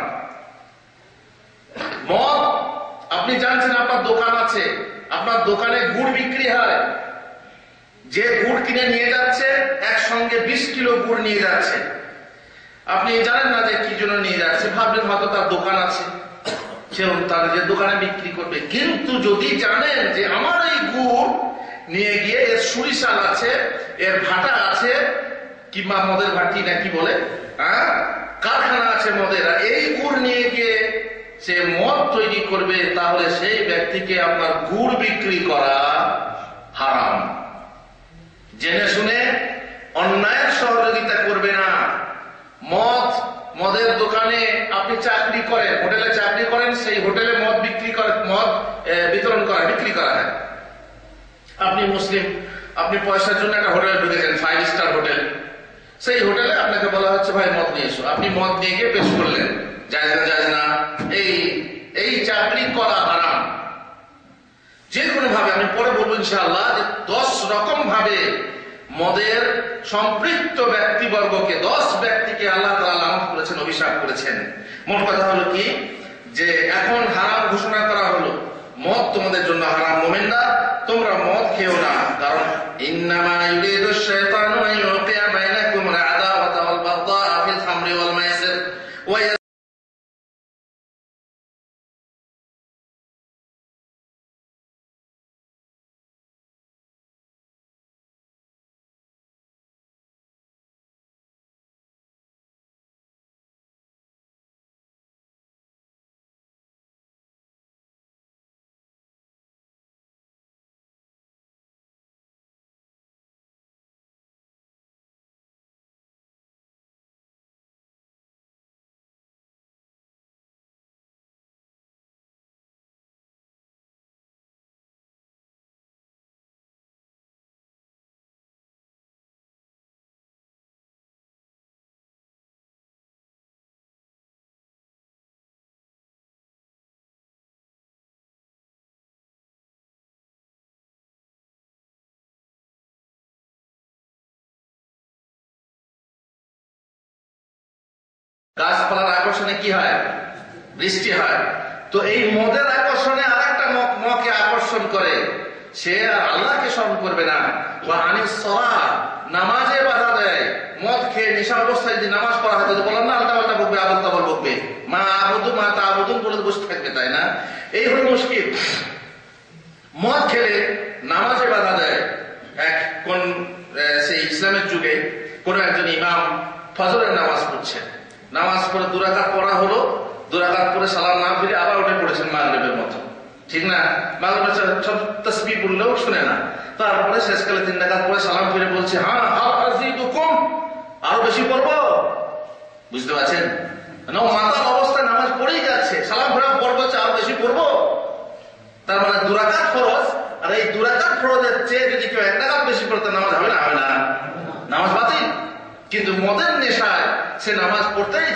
মদ আপনি জানছেন, আপনার দোকান আছে, আপনার দোকানে গুড় বিক্রি হয়, যে গুড় কিনে নিয়ে যাচ্ছে একসঙ্গে 20 কিলো গুড় নিয়ে যাচ্ছে। আপনি জানেন না যে কি জন্য নিয়ে যাচ্ছে, ভাবলেন হয়তো তার দোকান আছে, সে তার যে দোকানে বিক্রি করবে। কিন্তু যদি জানেন যে আমার এই গুড় নিয়ে গিয়ে এর সরিষাল আছে, এর ভাটা আছে, কিংবা মদের ভাটি না কি বলে, কারখানা আছে মদের, এই গুড় নিয়ে গিয়ে সে মদ তৈরি করবে, তাহলে সেই ব্যক্তিকে আপনার গুড় বিক্রি করা হারাম। জেনে শুনে অন্যায়ের সহযোগিতা করবে না। মদের দোকানে আপনি চাকরি করেন, হোটেলে চাকরি করেন, সেই হোটেলে মদ বিক্রি করা হয়। আপনি মুসলিম, আপনি পয়সার জন্য একটা হোটেলে ঢুকেছেন, 5 স্টার হোটেল, সেই হোটেলে আপনাকে বলা হচ্ছে ভাই মদ নিয়ে এসো, আপনি মদ নিয়ে গিয়ে পেশ করলেন, জায়েজ না। এই চাকরি করা হারাম। যে কোনো ভাবে, আমি পরে বলবো ইনশাআল্লাহ, যে 10 রকম ভাবে মদের সম্পৃক্ত ব্যক্তিবর্গকে, 10 ব্যক্তিকে আল্লাহ তাআলা লানত করেছেন, অভিশাপ করেছেন। মোট কথা হলো কি, যে এখন হারাম ঘোষণা করা হলো, মদ তোমাদের জন্য হারাম। মুমিনরা তোমরা মদ খেও না, কারণ ইন্নামা ইউরিদুশ শাইতানু আন ইউকিয়া বাইনাকুম আল আদাওয়াতা ওয়াল বাগদাআ ফিল খামরি ওয়াল মাইসির ওয়া গাছপালার আকর্ষণে কি হয়? বৃষ্টি হয়। তো এই মদের আকর্ষণে আর একটা মকে আকর্ষণ করে, সে আর আল্লাহকে স্মরণ করবে না। নামাজে বাধা দেয়। মদ খেয়ে নেশা অবস্থায় যদি নামাজ পড়া হয়, বলেন না আলটা পাল্টা বকবে, আবল তাবল বকবে, মা তা আবুদুন বলে বসে থাকবে, তাই না? এই হলো মুশকিল। মদ খেলে নামাজে বাধা দেয়। সেই ইসলামের যুগে কোন একজন ইমাম ফজরের নামাজ পড়ছেন, নামাজ পড়ে 2 রাকাত পড়া হলো, 2 রাকাত পরে সালাম না ফিরে আবার উঠে পড়েছেন মাগরিবের মতো, ঠিক না? মাগরিবের তাসবিহ পড়লেও শুনে না। তারপরে শেষকালে 3 রাকাত পরে সালাম ফিরে বলছে, হ্যাঁ আজিদুকুম, আরো বেশি পড়বো। বুঝতে পারছেন? মাতাল অবস্থায় নামাজ পড়েই যাচ্ছে, সালাম ফিরে পড়বো, আরো বেশি পড়বো। তার মানে 2 রাকাত ফরজ, আর এই 2 রাকাত ফরজের চেয়ে যদি কেউ 1 রাকাত বেশি পড়তে, নামাজ হবে না? হবে না, নামাজ বাতিল। কিন্তু মদের নেশায় সে নামাজ পড়তেই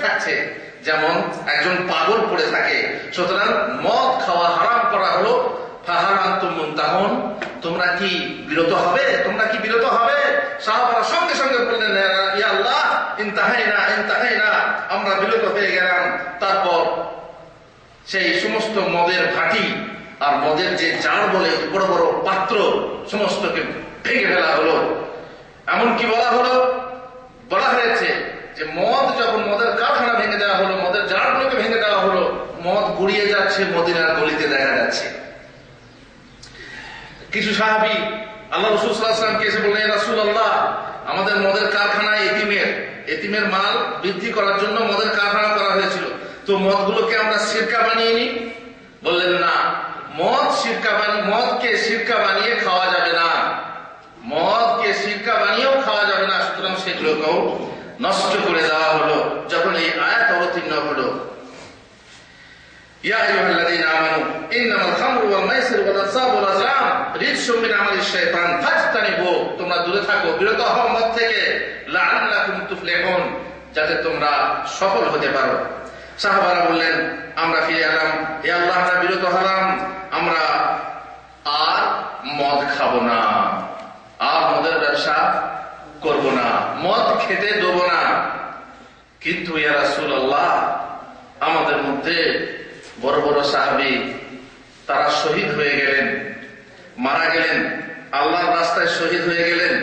থাকছে, যেমন একজন পাগল পড়ে থাকে। সুতরাং মদ খাওয়া হারাম করা হলো। তোমরা কি বিরত হবে? সাহাবারা সঙ্গে সঙ্গে বললেন, ইয়া আল্লাহ ইনতাহাইনা, আমরা বিরত হয়ে গেলাম। তারপর সেই সমস্ত মদের ভাটি আর মদের যে জার বলে বড় বড় পাত্র, সমস্তকে ভেঙে ফেলা হলো। এমনকি বলা হয়েছে যে যখন মদের কারখানা ভেঙে দেওয়া হলো, মদের জারগুলোকে ভেঙে দেওয়া হলো, মদ গড়িয়ে যাচ্ছে মদিনার গলিতে দেখা যাচ্ছে। কিছু সাহাবী আল্লাহ রাসূল সাল্লাল্লাহু আলাইহি ওয়াসাল্লামকে এসে বললেন, রাসূলুল্লাহ, আমাদের মদের কারখানা এতিমের মাল বৃদ্ধি করার জন্য মদের কারখানা করা করা হয়েছিল। তো মদগুলোকে আমরা শিরকা বানিয়ে নিই? বললেন না, মদকে শিরকা বানিয়ে খাওয়া যাবে না, মদকে শিরকা বানিয়েও খাওয়া যাবে না। সুতরাং সেগুলোকেও নষ্ট করে দেওয়া হলো যখন এই আয়াত অবতীর্ণ হলো। ইয়া আইয়ুহাল্লাযীনা আমানু ইন্নামাল খামরু ওয়াল মাইসিরু ওয়াল আনসাবু ওয়াল আযলাম রিজসুম মিন আমালিশ শাইতান ফাজতানিবু, তোমরা দূরে থাকো, বিরত হও মদ থেকে, লাআল্লাকুম তুফলিহুন, যাতে তোমরা সফল হতে পারো। সাহাবারা বললেন, আমরা ফিরে এলাম, হে আল্লাহ আমরা বিরত হলাম, আমরা আর মদ খাবো না, আর মদের ব্যবসা করব না, মদ খেতে দেবো না। কিন্তু ইয়া রাসূলুল্লাহ, আমাদের মধ্যে বড় বড় সাহাবী তারা শহীদ হয়ে গেলেন, মারা গেলেন, আল্লাহর রাস্তায় শহীদ হয়ে গেলেন,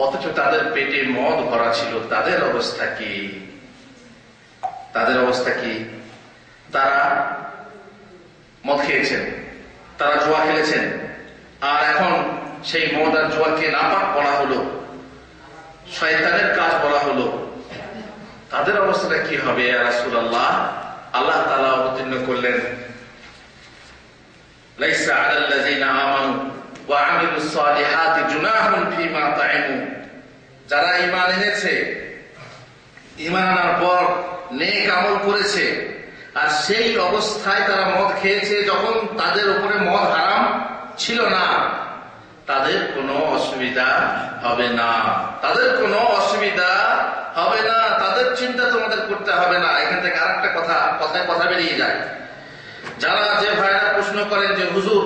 অথচ তাদের পেটে মদ ভরা ছিল। তাদের অবস্থা কি? তাদের অবস্থা কি? তারা মদ খেয়েছেন, তারা জুয়া খেলেছেন, আর এখন সেই মদ আর জুয়াকে নাপাক বলা হলো, শয়তানের কাজ বলা হলো। তাদের অবস্থাটা কি হবে ইয়া রাসূলুল্লাহ? আল্লাহ তাআলা অবতীর্ণ করলেন, লাইসা আলাল্লাযীনা আমানু ওয়া আমিলুস সালিহাতি জুনাহুন ফীমা তা'iমু, যারা ঈমান এনেছে, ঈমান আনার পর নেক আমল করেছে, আর সেই অবস্থায় তারা মদ খেয়েছে যখন তাদের উপরে মদ হারাম ছিল না, তাদের কোনো অসুবিধা হবে না, তাদের কোনো অসুবিধা হবে না, তাদের চিন্তা তোমাদের করতে হবে না। এখান থেকে আরেকটা কথা বেরিয়ে যায়। যারা যে ভাইরা প্রশ্ন করেন যে হুজুর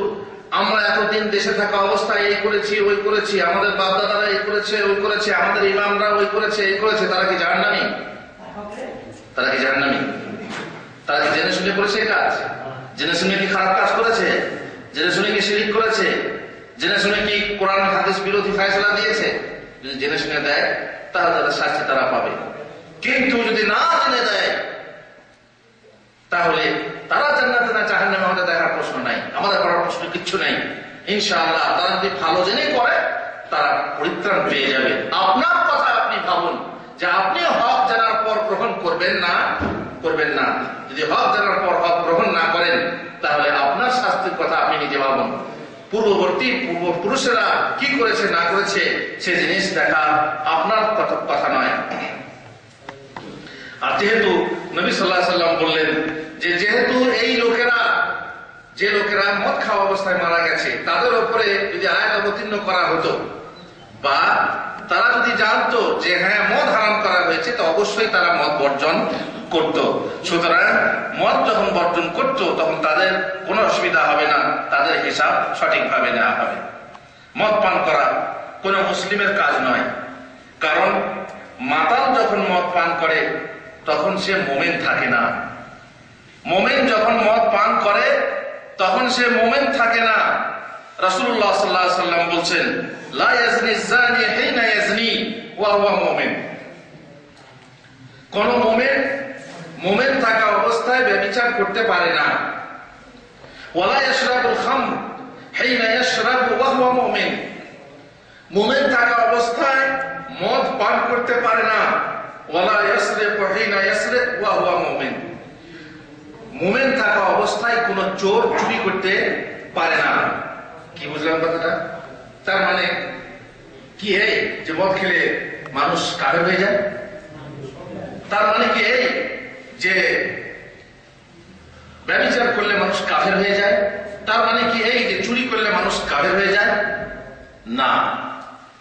আমরা এতদিন দেশে থাকা অবস্থায় এই করেছি ওই করেছি, আমাদের বাপদাদারা এই করেছে ওই করেছে, আমাদের ইমামরা ওই করেছে এই করেছে, তারা কি জাহান্নামী? তারা কি জাহান্নামী? তারা কি জেনে শুনে করেছে কাজ? জেনে শুনে কি খারাপ কাজ করেছে? জেনে শুনে কি শিরক করেছে? জেনে শুনে কি কোরআন হাদিস বিরোধী ফয়সালা দিয়েছে? যদি জেনে শুনে দেয় তাহলে তাদের শাস্তি তারা পাবে। কিন্তু যদি না জেনে দেয় তাহলে তারা জান্নাতে না জাহান্নামে আমাদের দেখার প্রশ্ন নাই, আমাদের করার প্রশ্ন কিচ্ছু নাই। ইনশাআল্লাহ তারা যদি ভালো জেনে করে তারা পরিত্রাণ পেয়ে যাবে। আপনার কথা আপনি ভাবুন যে আপনি হক জানার পর গ্রহণ করবেন না। যদি হক জানার পর হক গ্রহণ না করেন তাহলে আপনার শাস্তির কথা আপনি নিজে ভাবুন। পূর্বপুরুষেরা কি করেছে না করেছে সে জিনিস দেখা আপনার কথা নয়। আর যেহেতু নবী সাল্লাল্লাহু আলাইহি ওয়াসাল্লাম বললেন যে যেহেতু এই যে লোকেরা মদ খাওয়া অবস্থায় মারা গেছে, তাদের উপরে যদি আয়াত অবতীর্ণ করা হতো বা তারা যদি জানতো যে হ্যাঁ মদ হারাম করা হয়েছে, তো অবশ্যই তারা মদ বর্জন করত। সুতরাং মদ যখন বর্জন করত তখন তাদের কোনো অসুবিধা হবে না, তাদের হিসাব সঠিকভাবে নেওয়া হবে। মদ পান করা কোন মুসলিমের কাজ নয়, কারণ মাতাল যখন মদ পান করে তখন সে মুমিন থাকে না। মুমিন যখন মদ পান করে তখন সে মুমিন থাকে না। রাসূলুল্লাহ সাল্লাল্লাহু আলাইহি ওয়াসাল্লাম বলছেন, লা ইয়াজনি যানি হিনা ইয়াজনি ওয়া হুয়া মুমিন। কোন মুমিন থাকা অবস্থায় ব্যভিচার করতে পারে না। ওয়ালা ইয়াশরাবুল খামর হিনা ইয়াশরাবু ওয়া হুয়া মুমিন। মুমিন থাকা অবস্থায় মদ পান করতে পারে না। ওয়ালা ইয়াসরিকু হিনা ইয়াসরিক ওয়া হুয়া মুমিন। মুমিন থাকা অবস্থায় কোন চোর চুরি করতে পারে না। কি বুঝলাম কথাটা? তার মানে কি এই যে মদ খেলে মানুষ কাফের হয়ে যায়? তার মানে কি এই যে ব্যভিচার করলে মানুষ কাফের হয়ে যায়? তার মানে কি এই যে চুরি করলে মানুষ কাফের হয়ে যায়? না।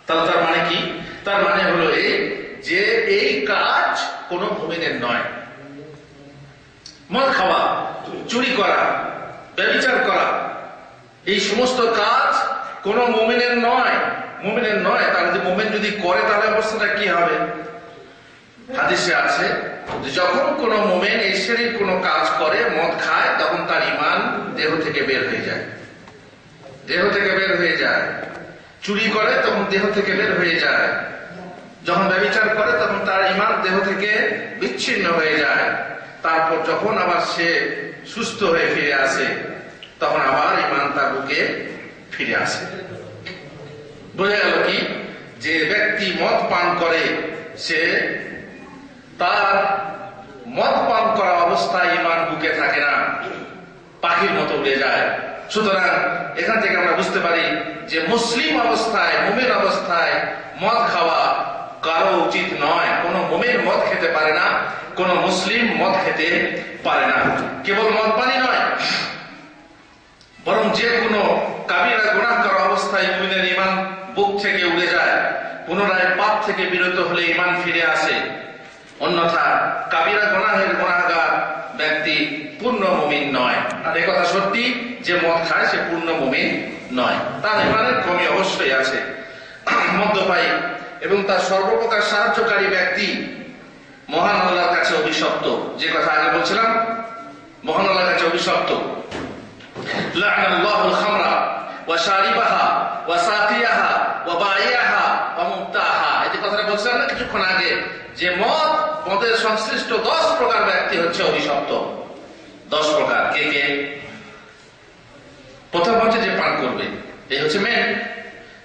তাহলে তার মানে কি? তার মানে হলো এই যে এই কাজ কোন মুমিনের নয়। মদ খাওয়া, চুরি করা, ব্যভিচার করা, এই সমস্ত কাজ কোন মুমিনের নয়। তাহলে মুমিন যদি করে তাহলে অবস্থাটা কি হবে? হাদিসে আছে যে যখন কোন মুমিন এই শ্রেণীর কোন কাজ করে, মদ খায়, তখন তার ঈমান দেহ থেকে বের হয়ে যায়। চুরি করে তখন দেহ থেকে বের হয়ে যায়। যখন ব্যভিচার করে তখন তার ঈমান দেহ থেকে বিচ্ছিন্ন হয়ে যায়। তারপর যখন আবার সে সুস্থ হয়ে ফিরে আসে তখন আবার ঈমান তার বুকে ফিরে আসে। বোঝা গেল কি? যে ব্যক্তি মদ পান করে সে তার মদ পান করা অবস্থায় ইমান বুকে থাকে না, পাখির মতো উড়ে যায়। সুতরাং এখান থেকে আমরা বুঝতে পারি যে মুসলিম অবস্থায়, মুমিন অবস্থায় মদ খাওয়া কারো উচিত নয়। কোন মুমিন মদ খেতে পারে না, কোন মুসলিম মদ খেতে পারে না। কেবল মদ পানি নয়, বরং যে কোনো কাবিরা গুনাহ করা অবস্থায় মুমিনের ঈমান বুক থেকে উড়ে যায়। পুনরায় পাপ থেকে বিরত হলে ঈমান ফিরে আসে। অন্যথা কাবিরা গুনাহের গুনাহগার ব্যক্তি পূর্ণ মুমিন নয়। আর এই কথা সত্যি যে মদ খায় সে পূর্ণ মুমিন নয়, তার ঈমানের কমি অবশ্যই আছে। মদ্যপায়ী এবং তার সর্বপ্রকার সাহায্যকারী ব্যক্তি মহান আল্লাহর কাছে অভিশপ্ত। যে কথা আগে বলছিলাম, মহান আল্লাহর কাছে অভিশপ্ত। লা'নাল্লাহুল খামরা ওয়া শারিবাহা ওয়া সাকিয়াহা ওয়া বাইয়াহা ওয়া মুবতাহা। এই যে কথাটা বলছিলাম না কিছুক্ষণ আগে, যে মদের সংশ্লিষ্ট 10 প্রকার ব্যক্তি হচ্ছে অভিশপ্ত। 10 প্রকার। কে কে? প্রথম হচ্ছে যে পান করবে, এই হচ্ছে মেন।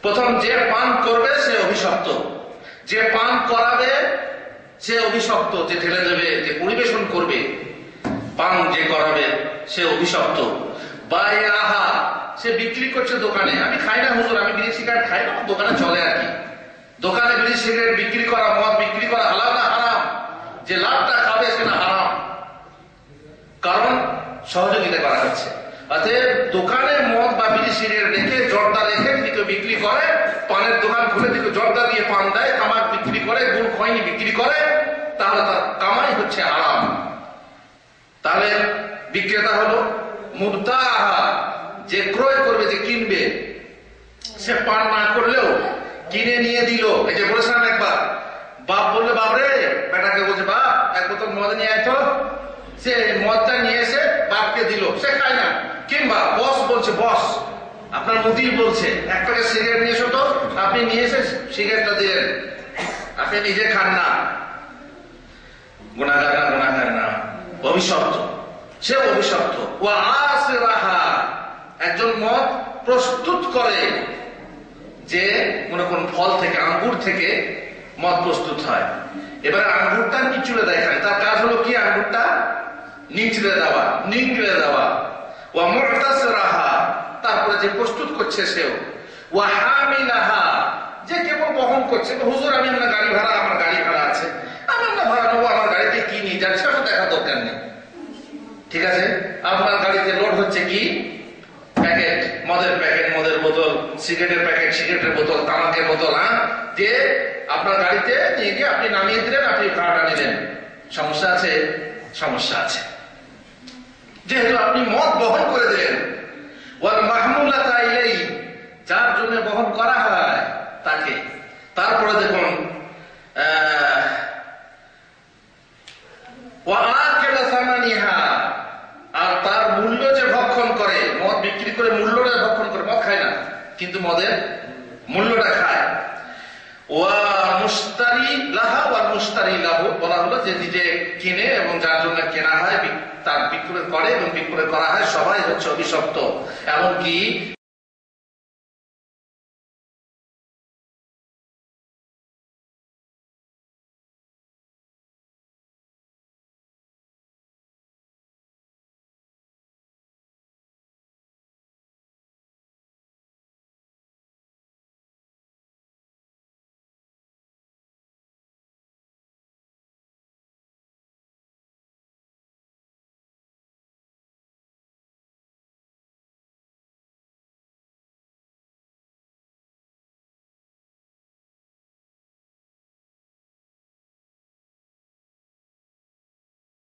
প্রথম যে পান করবে সে অভিশপ্ত, যে পান করাবে সে অভিশপ্ত, যে ঢেলে দেবে, যে পরিবেশন করবে, পান যে করাবে সে অভিশপ্ত। বাইয়াহা, সে বিক্রি করছে দোকানে। আমি খাই না হুজুর, আমি বিড়ি সিগারেট খাই না, দোকানে চলে আর কি। দোকানে বিড়ি সিগারেট বিক্রি করা, মদ বিক্রি করা হালাল না হারাম? যে লাভটা খাবে সে না হারাম, কারণ সহযোগিতা করা হচ্ছে। অতএব দোকানে মদ বা বিড়ি সিগারেট রেখে, জর্দা রেখে যদি কেউ বিক্রি করে, পানের দোকান খুলে যদি জর্দা দিয়ে পান দেয়, তামাক বিক্রি করে, গুড় খৈনি বিক্রি করে, তাহলে তার কামাই হচ্ছে হারাম। তাহলে বিক্রেতা হলো মুবতাহা, যে ক্রয় করবে, যে কিনবে, সে পান না করলেও কিনে নিয়ে দিল। এই যে বলেছিলাম একবার, বাপ বললে বাপরে, বেটাকে বলছে বাপ এক বোতল মদ নিয়ে আয় তো, সে মদটা নিয়ে এসে বাপকে দিল, সে খায় না। কিংবা বস বলছে, বস আপনার মুদির বলছে এক প্যাকেট সিগারেট নিয়ে এসো তো, আপনি নিয়ে এসে সিগারেটটা দিলেন, আপনি নিজে খান না। গুনাহগার না, গুনাহগার না, অভিশপ্ত, সে অভিশপ্ত। ওয়া আসরাহা, একজন মদ প্রস্তুত করে, যে মনে কোন ফল থেকে, আঙ্গুর থেকে মদ প্রস্তুত হয়। এবারে আঙ্গুরটা নিচড়ে দেয়, তার কাজ হলো কি? আঙ্গুরটা নিচড়ে দেওয়া, নিংড়ে দেওয়া। ওয়া মু'তাসিরাহা, তারপরে যে প্রস্তুত করছে সেও। ওয়া হামিলাহা, যে কেবল বহন করছে। হুজুর আমি না গাড়ি ভাড়া, আমার গাড়ি ভাড়া আছে, আমি না ভাড়া নেবো, আমার গাড়িতে কি নিয়ে যাচ্ছে সেটা দেখা দরকার নেই। ঠিক আছে, আপনার গাড়িতে লোড হচ্ছে কি? প্যাকেট, মদের প্যাকেট, মদের বোতল, সিগারেটের প্যাকেট, সিগারেটের বোতল, তামাকের বোতল, দিয়ে আপনার গাড়িতে নিয়ে গিয়ে আপনি নামিয়ে দিলেন, আপনি ভাড়াটা নিলেন। সমস্যা আছে? সমস্যা আছে। যেহেতু আপনি মদ বহন করে দিলেন। ওয়াল মাহমুলাতা ইলাইহি, যার জন্য বহন করা হয় তাকে। তারপরে দেখুন ওয়া আকিলা সামানিহা, আর তার মূল্য যে ভক্ষণ করে, মদ বিক্রি করে মূল্যটা ভক্ষণ করে, মদ খায় না কিন্তু মদের মূল্যটা খায়। ওয়া মুশতারি লাহা ওয়া মুশতারি লাহু, বলা হলো যে নিজে কিনে এবং যার জন্য কেনা হয় তার বিক্রয় করে এবং বিক্রয় করা হয়, সবাই হচ্ছে অভিশপ্ত। এমনকি